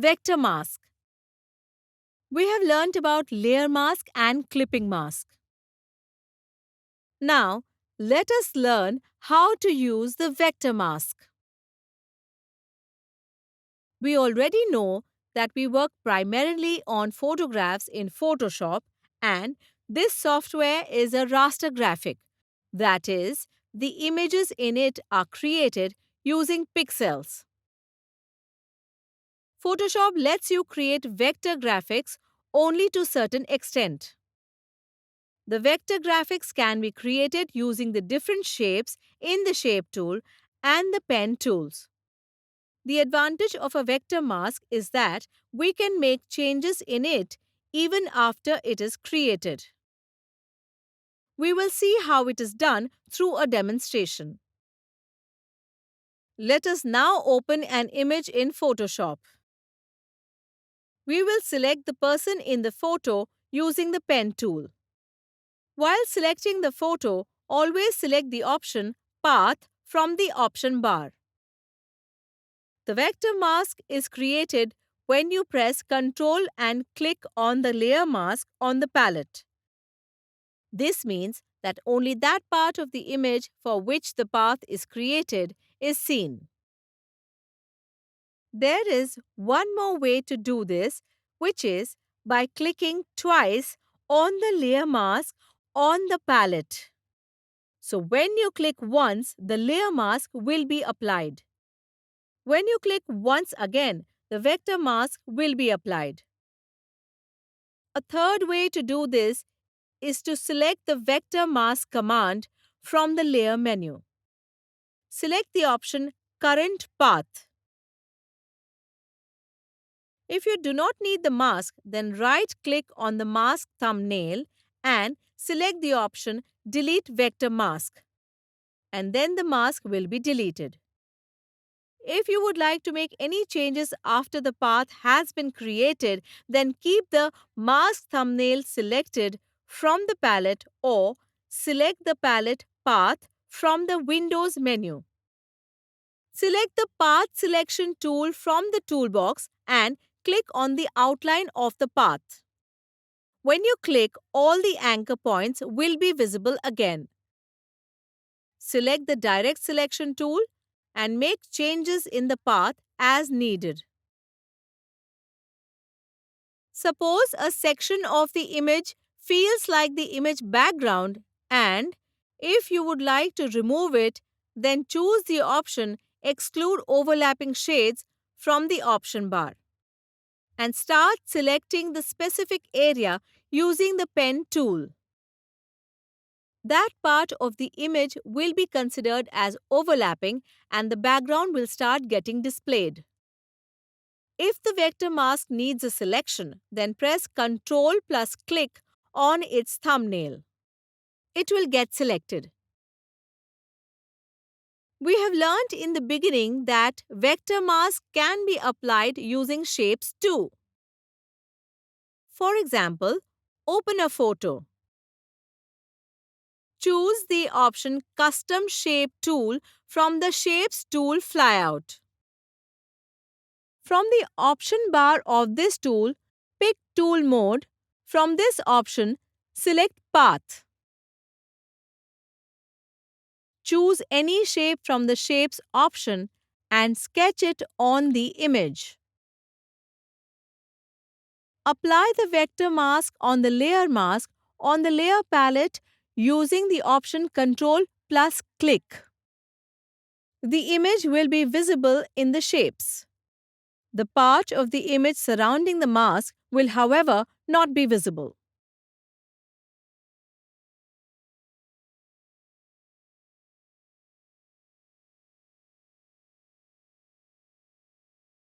Vector mask. We have learnt about layer mask and clipping mask. Now, let us learn how to use the vector mask. We already know that we work primarily on photographs in Photoshop, and this software is a raster graphic. That is, the images in it are created using pixels. Photoshop lets you create vector graphics only to certain extent. The vector graphics can be created using the different shapes in the Shape tool and the Pen tools. The advantage of a vector mask is that we can make changes in it even after it is created. We will see how it is done through a demonstration. Let us now open an image in Photoshop. We will select the person in the photo using the Pen tool. While selecting the photo, always select the option Path from the option bar. The vector mask is created when you press Ctrl and click on the layer mask on the palette. This means that only that part of the image for which the path is created is seen. There is one more way to do this, which is by clicking twice on the layer mask on the palette. So when you click once, the layer mask will be applied. When you click once again, the vector mask will be applied. A third way to do this is to select the vector mask command from the layer menu. Select the option Current Path. If you do not need the mask, then right-click on the mask thumbnail and select the option Delete Vector Mask, and then the mask will be deleted. If you would like to make any changes after the path has been created, then keep the mask thumbnail selected from the palette or select the palette path from the Windows menu. Select the Path Selection tool from the toolbox and click on the outline of the path. When you click, all the anchor points will be visible again. Select the Direct Selection tool and make changes in the path as needed. Suppose a section of the image feels like the image background, and if you would like to remove it, then choose the option Exclude Overlapping Shades from the option bar and start selecting the specific area using the Pen tool. That part of the image will be considered as overlapping and the background will start getting displayed. If the vector mask needs a selection, then press Ctrl plus click on its thumbnail. It will get selected. We have learnt in the beginning that vector mask can be applied using shapes too. For example, open a photo. Choose the option Custom Shape Tool from the Shapes tool flyout. From the option bar of this tool, pick Tool Mode. From this option, select Path. Choose any shape from the Shapes option and sketch it on the image. Apply the vector mask on the layer mask on the layer palette using the option Ctrl plus click. The image will be visible in the shapes. The part of the image surrounding the mask will, however, not be visible.